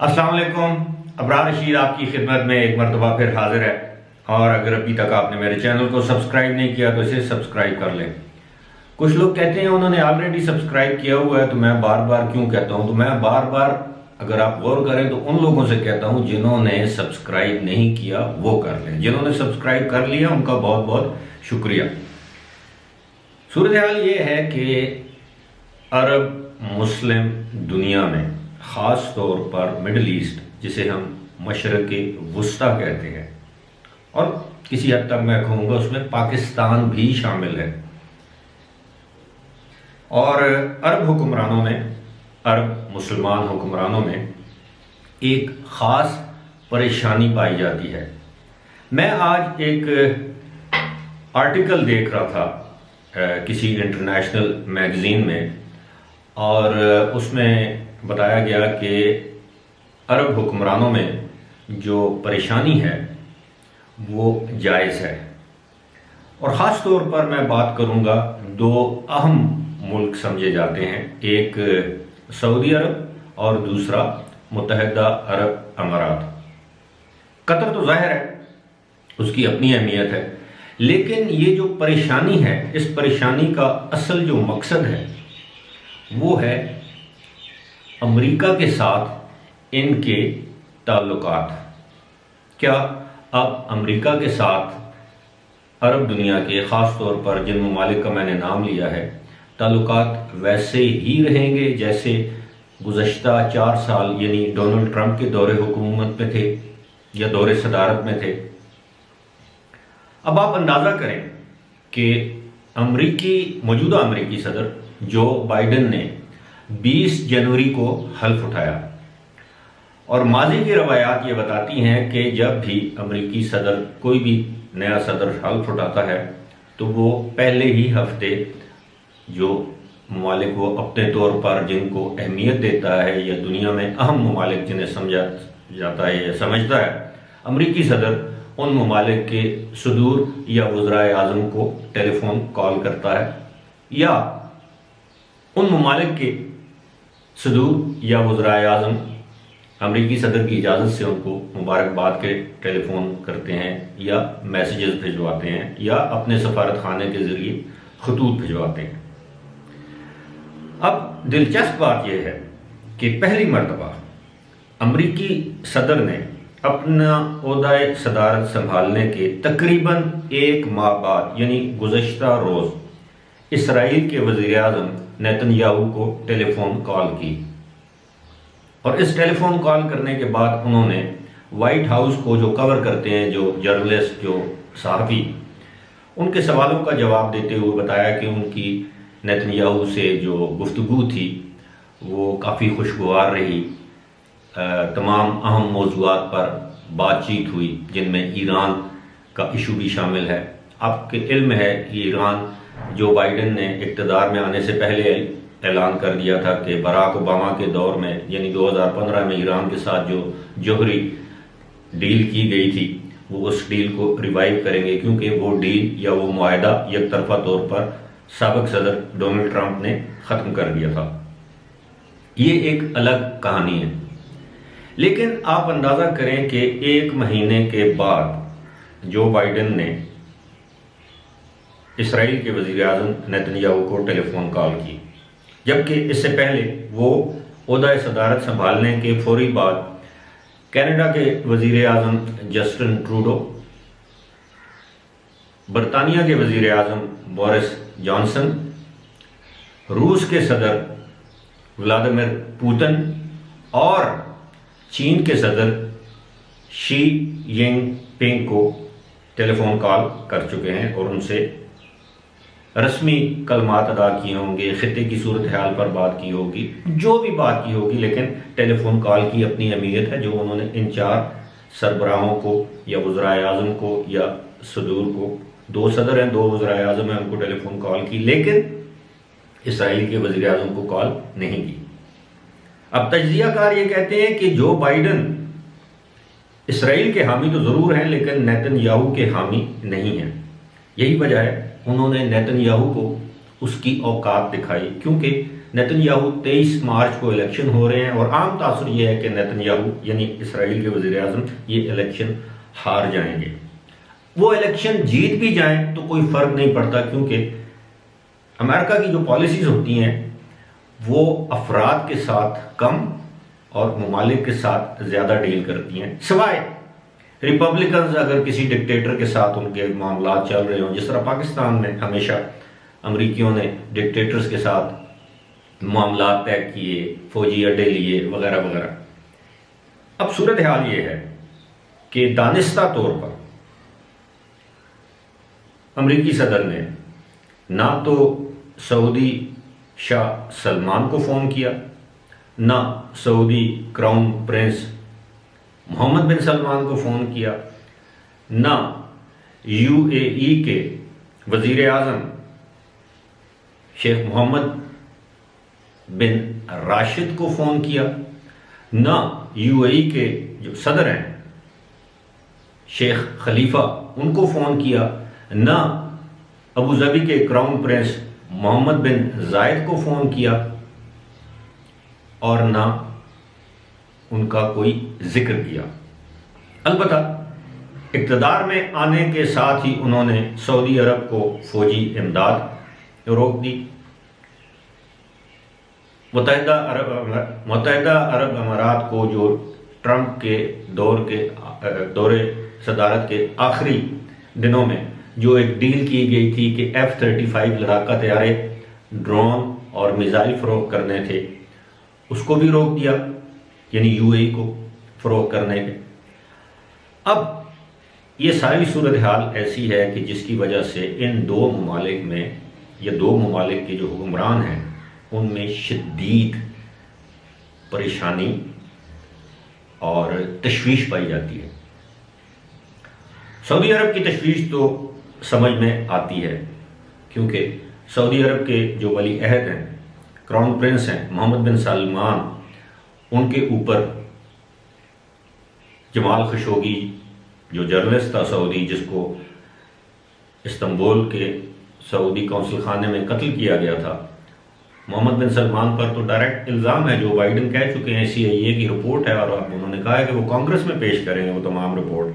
अस्सलाम वालेकुम। अबरार रशीद आपकी खिदमत में एक मरतबा फिर हाजिर है। और अगर अभी तक आपने मेरे चैनल को सब्सक्राइब नहीं किया तो इसे सब्सक्राइब कर लें। कुछ लोग कहते हैं उन्होंने ऑलरेडी सब्सक्राइब किया हुआ है, तो मैं बार बार क्यों कहता हूं। तो मैं बार बार, अगर आप गौर करें तो उन लोगों से कहता हूं जिन्होंने सब्सक्राइब नहीं किया वो कर लें। जिन्होंने सब्सक्राइब कर लिया उनका बहुत बहुत शुक्रिया। सूरत हाल ये है कि अरब मुस्लिम दुनिया में, ख़ास तौर पर मिडल ईस्ट, जिसे हम मशरक़ वुस्ता कहते हैं, और किसी हद तक मैं कहूँगा उसमें पाकिस्तान भी शामिल है, और अरब हुक्मरानों में, अरब मुसलमान हुक्मरानों में एक ख़ास परेशानी पाई जाती है। मैं आज एक आर्टिकल देख रहा था किसी इंटरनेशनल मैगज़ीन में, और उसमें बताया गया कि अरब हुक्मरानों में जो परेशानी है वो जायज़ है। और ख़ास तौर पर मैं बात करूँगा दो अहम मुल्क समझे जाते हैं, एक सऊदी अरब और दूसरा मुत्तहिदा अरब अमारात। कतर तो ज़ाहिर है उसकी अपनी अहमियत है, लेकिन ये जो परेशानी है, इस परेशानी का असल जो मकसद है वो है अमेरिका के साथ इनके ताल्लुकात। क्या अब अमेरिका के साथ अरब दुनिया के, ख़ास तौर पर जिन ममालिक का मैंने नाम लिया है, ताल्लुकात वैसे ही रहेंगे जैसे गुज़श्ता 4 साल यानी डोनाल्ड ट्रंप के दौरे हुकूमत में थे या दौरे सदारत में थे? अब आप अंदाज़ा करें कि मौजूदा अमेरिकी सदर जो बाइडन ने 20 जनवरी को हल्फ उठाया, और माजी की रवायात ये बताती हैं कि जब भी अमेरिकी सदर, कोई भी नया सदर हल्फ उठाता है तो वो पहले ही हफ्ते जो ममालिक वो अपने तौर पर जिनको अहमियत देता है या दुनिया में अहम ममालिक जिन्हें समझा जाता है या समझता है, अमेरिकी सदर उन ममालिक के सदूर या वज़राए आज़म को टेलीफोन कॉल करता है, या उन ममालिक के सदूर या वज़राए आज़म अमेरिकी सदर की इजाज़त से उनको मुबारकबाद के टेलीफोन करते हैं या मैसेजेस भिजवाते हैं या अपने सफारत खाने के ज़रिए खतूत भिजवाते हैं। अब दिलचस्प बात यह है कि पहली मर्तबा अमेरिकी सदर ने अपना ओहदा सदारत संभालने के तकरीबन 1 माह बाद, यानी गुज़श्ता रोज़, इसराइल के वज़ीर आज़म नेतन्याहू को टेलीफोन कॉल की, और इस टेलीफोन कॉल करने के बाद उन्होंने वाइट हाउस को, जो कवर करते हैं जो जर्नलिस्ट, जो सहाफ़ी, उनके सवालों का जवाब देते हुए बताया कि उनकी नेतन्याहू से जो गुफ्तगू थी वो काफ़ी खुशगवार रही। तमाम अहम मौज़ूआत पर बातचीत हुई जिनमें ईरान का इशू भी शामिल है। आपके इल्म है कि ईरान, जो बाइडन ने इक़्तिदार में आने से पहले ऐलान कर दिया था कि बराक ओबामा के दौर में, यानी 2015 में ईरान के साथ जो जौहरी डील की गई थी वो उस डील को रिवाइव करेंगे, क्योंकि वो डील या वो मुआहदा एक तरफा तौर पर साबिक़ सदर डोनाल्ड ट्रंप ने ख़त्म कर दिया था। ये एक अलग कहानी है। लेकिन आप अंदाज़ा करें कि 1 महीने के बाद जो बाइडन ने इसराइल के वज़ीर आज़म नेतन्याहू को टेलीफोन कॉल की, जबकि इससे पहले वो ओहदा सदारत संभालने के फौरी बाद कनाडा के वज़ीर आज़म जस्टिन ट्रूडो, बरतानिया के वज़ीर आज़म बोरिस जॉनसन, रूस के सदर व्लादिमीर पुतिन और चीन के सदर शी जिनपिंग को टेलीफोन कॉल कर चुके हैं और उनसे रस्मी कलमात अदा किए होंगे, ख़ित्ते की सूरत हाल पर बात की होगी, जो भी बात की होगी, लेकिन टेलीफोन कॉल की अपनी अहमियत है। जो उन्होंने इन 4 सरबराहों को या वज़राए आज़म को या सदूर को, 2 सदर हैं, 2 वज़राए आज़म हैं, उनको टेलीफोन कॉल की, लेकिन इसराइल के वज़ीर आज़म को कॉल नहीं की। अब तज्ज़ियाकार ये कहते हैं कि जो बाइडन इसराइल के हामी तो ज़रूर हैं लेकिन नेतन्याहू के हामी नहीं हैं। यही वजह है उन्होंने नेतन्याहू को उसकी औकात दिखाई, क्योंकि नेतन्याहू 23 मार्च को इलेक्शन हो रहे हैं और आम तासुर यह है कि नेतन्याहू यानी इसराइल के वज़ीर आज़म ये इलेक्शन हार जाएंगे। वो इलेक्शन जीत भी जाएं तो कोई फ़र्क नहीं पड़ता, क्योंकि अमेरिका की जो पॉलिसीज़ होती हैं वो अफराद के साथ कम और ममालिक के साथ ज़्यादा डील करती हैं, सिवाय रिपब्लिकन्स अगर किसी डिक्टेटर के साथ उनके मामला चल रहे हों, जिस तरह पाकिस्तान में हमेशा अमरीकियों ने डिक्टेटर्स के साथ मामला तय किए, फौजी अड्डे लिए वगैरह वगैरह। अब सूरत हाल ये है कि दानिस्ता तौर पर अमरीकी सदर ने ना तो सऊदी शाह सलमान को फ़ोन किया, ना सऊदी क्राउन प्रिंस मोहम्मद बिन सलमान को फ़ोन किया, ना यूएई के वज़ीर आज़म शेख मोहम्मद बिन राशिद को फ़ोन किया, ना यूएई के जो सदर हैं शेख खलीफा उनको फ़ोन किया, ना अबू धाबी के क्राउन प्रिंस मोहम्मद बिन जायद को फ़ोन किया, और ना उनका कोई जिक्र किया। अलबत्ता इक़्तिदार में आने के साथ ही उन्होंने सऊदी अरब को फौजी इमदाद रोक दी। मुत्तहिदा अरब अमारात को जो ट्रंप के दौरे सदारत के आखिरी दिनों में जो एक डील की गई थी कि F-35 लड़ाका तैयारे, ड्रोन और मिसाइल फ़रोख्त करने थे, उसको भी रोक दिया, यानी यूएई को फ़रोख्त करने के। अब ये सारी सूरत हाल ऐसी है कि जिसकी वजह से इन दो ममालिक में या दो ममालिक के जो हुक्मरान हैं उनमें शदीद परेशानी और तशवीश पाई जाती है। सऊदी अरब की तशवीश तो समझ में आती है, क्योंकि सऊदी अरब के जो वली अहद हैं, क्राउन प्रिंस हैं मोहम्मद बिन सलमान, उनके ऊपर जमाल खशोगी जो जर्नलिस्ट था सऊदी, जिसको इस्तांबुल के सऊदी कौंसल खाने में कत्ल किया गया था, मोहम्मद बिन सलमान पर तो डायरेक्ट इल्ज़ाम है, जो बाइडन कह चुके हैं, CIA की रिपोर्ट है, और अब उन्होंने कहा है कि वो कांग्रेस में पेश करेंगे वो तमाम रिपोर्ट।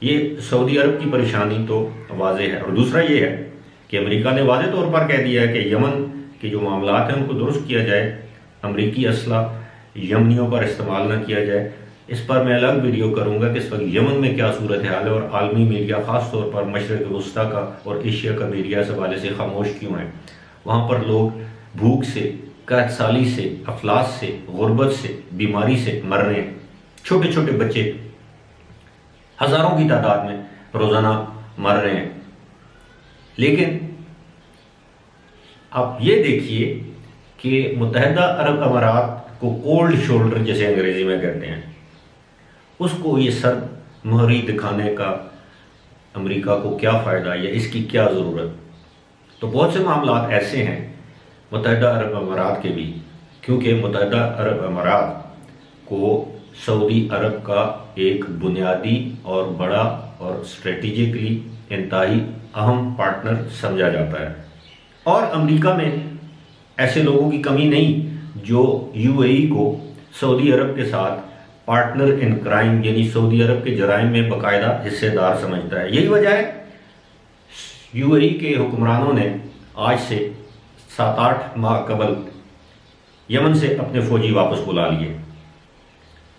ये सऊदी अरब की परेशानी तो वाज़ेह है। और दूसरा ये है कि अमेरिका ने वाज़ेह तौर पर कह दिया है कि यमन के जो मामला हैं उनको दुरुस्त किया जाए, अमरीकी असला यमनियों पर इस्तेमाल न किया जाए। इस पर मैं अलग वीडियो करूंगा कि इस वक्त यमन में क्या सूरत हाल है और आलमी मीडिया ख़ास तौर पर मशरक़ वस्ता का और एशिया का मीडिया इस हवाले से खामोश क्यों है। वहाँ पर लोग भूख से, कहतसाली से, अफलास से, गुर्बत से, बीमारी से मर रहे हैं। छोटे छोटे बच्चे हज़ारों की तादाद में रोज़ाना मर रहे हैं। लेकिन आप ये देखिए कि मुत्तहिदा अरब अमारात को कोल्ड शोल्डर जैसे अंग्रेज़ी में कहते हैं, उसको ये सर्द मोहरी दिखाने का अमेरिका को क्या फ़ायदा या इसकी क्या ज़रूरत। तो बहुत से मामला ऐसे हैं मुत्तहिदा अरब अमारात के भी, क्योंकि मुत्तहिदा अरब अमारात को सऊदी अरब का एक बुनियादी और बड़ा और स्ट्रेटिजिकली इंतहाई अहम पार्टनर समझा जाता है। और अमेरिका में ऐसे लोगों की कमी नहीं जो यूएई को सऊदी अरब के साथ पार्टनर इन क्राइम यानी सऊदी अरब के जराइम में बाकायदा हिस्सेदार समझता है। यही वजह है यूएई के हुक्मरानों ने आज से 7-8 माह कबल यमन से अपने फौजी वापस बुला लिए।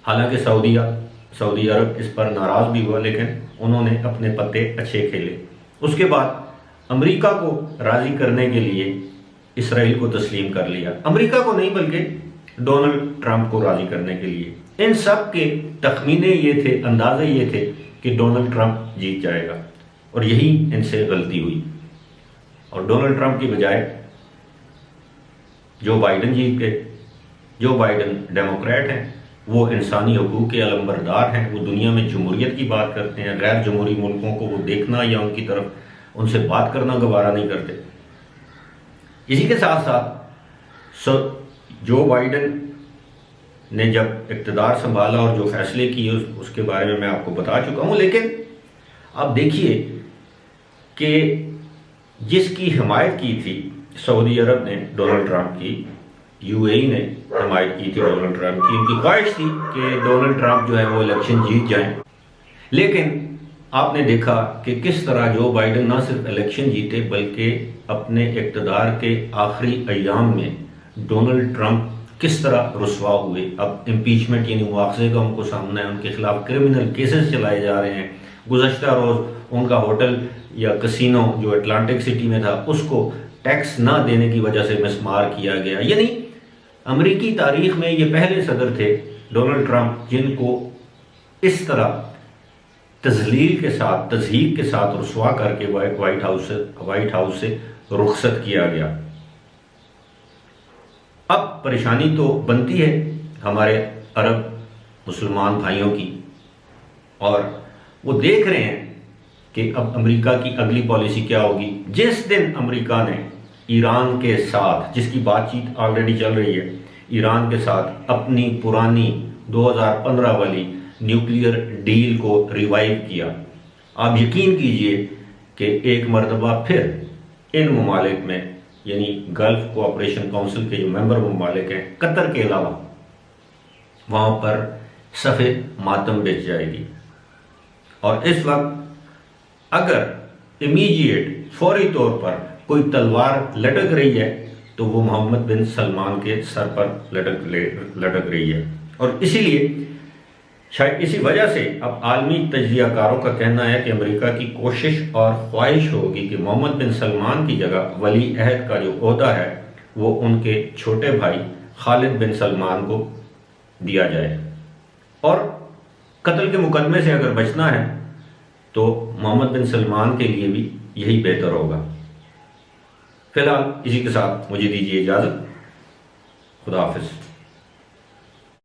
हालांकि सऊदी अरब इस पर नाराज़ भी हुआ, लेकिन उन्होंने अपने पत्ते अच्छे खेले। उसके बाद अमेरिका को राज़ी करने के लिए इसराइल को तस्लीम कर लिया। अमेरिका को नहीं बल्कि डोनाल्ड ट्रंप को राज़ी करने के लिए। इन सब के तखमीने ये थे, अंदाजे ये थे कि डोनाल्ड ट्रंप जीत जाएगा, और यही इनसे गलती हुई। और डोनाल्ड ट्रंप की बजाय जो बाइडन जीत गए। जो बाइडन डेमोक्रेट हैं, वो इंसानी हकूक़ के अलंबरदार हैं, वो दुनिया में जमहूरियत की बात करते हैं। गैर जमहूरी मुल्कों को वो देखना या उनकी तरफ उनसे बात करना गवारा नहीं करते। इसी के साथ साथ जो बाइडन ने जब इक़्तिदार संभाला और जो फैसले किए उसके बारे में मैं आपको बता चुका हूँ। लेकिन आप देखिए कि जिसकी हिमायत की थी सऊदी अरब ने डोनाल्ड ट्रंप की, यूएई ने हमायत की थी डोनाल्ड ट्रंप की। उनकी ख्वाहिश थी कि डोनाल्ड ट्रंप जो है वो इलेक्शन जीत जाएं। लेकिन आपने देखा कि किस तरह जो बाइडेन ना सिर्फ इलेक्शन जीते बल्कि अपने इक़्तिदार के आखिरी अय्याम में डोनाल्ड ट्रंप किस तरह रुसवा हुए। अब इम्पीचमेंट यानी मुआवजे का उनको सामना है, उनके खिलाफ क्रिमिनल केसेस चलाए जा रहे हैं। गुज़श्ता रोज़ उनका होटल या कसिनो जो अटलांटिक सिटी में था उसको टैक्स ना देने की वजह से मिसमार किया गया। यानी अमेरिकी तारीख में ये पहले सदर थे डोनाल्ड ट्रंप जिनको इस तरह तजलील के साथ, तज़हीक के साथ रुसवा करके व्हाइट हाउस से रुखसत किया गया। अब परेशानी तो बनती है हमारे अरब मुसलमान भाइयों की, और वो देख रहे हैं कि अब अमेरिका की अगली पॉलिसी क्या होगी। जिस दिन अमेरिका ने ईरान के साथ, जिसकी बातचीत ऑलरेडी चल रही है, ईरान के साथ अपनी पुरानी 2015 वाली न्यूक्लियर डील को रिवाइव किया, आप यकीन कीजिए कि एक मरतबा फिर इन ममालिक में यानी गल्फ कोऑपरेशन काउंसिल के जो मेंबर ममालिक हैं, कतर के अलावा, वहाँ पर सफ़े मातम बिछ जाएगी। और इस वक्त अगर इमीडिएट फौरी तौर पर कोई तलवार लटक रही है तो वो मोहम्मद बिन सलमान के सर पर लटक रही है। और इसीलिए शायद इसी वजह से अब आलमी तज्जियाकारों का कहना है कि अमेरिका की कोशिश और ख्वाहिश होगी कि मोहम्मद बिन सलमान की जगह वली अहद का जो ओहदा है वो उनके छोटे भाई खालिद बिन सलमान को दिया जाए। और कत्ल के मुकदमे से अगर बचना है तो मोहम्मद बिन सलमान के लिए भी यही बेहतर होगा। फिलहाल इसी के साथ मुझे दीजिए इजाज़त। खुदा हाफिज़।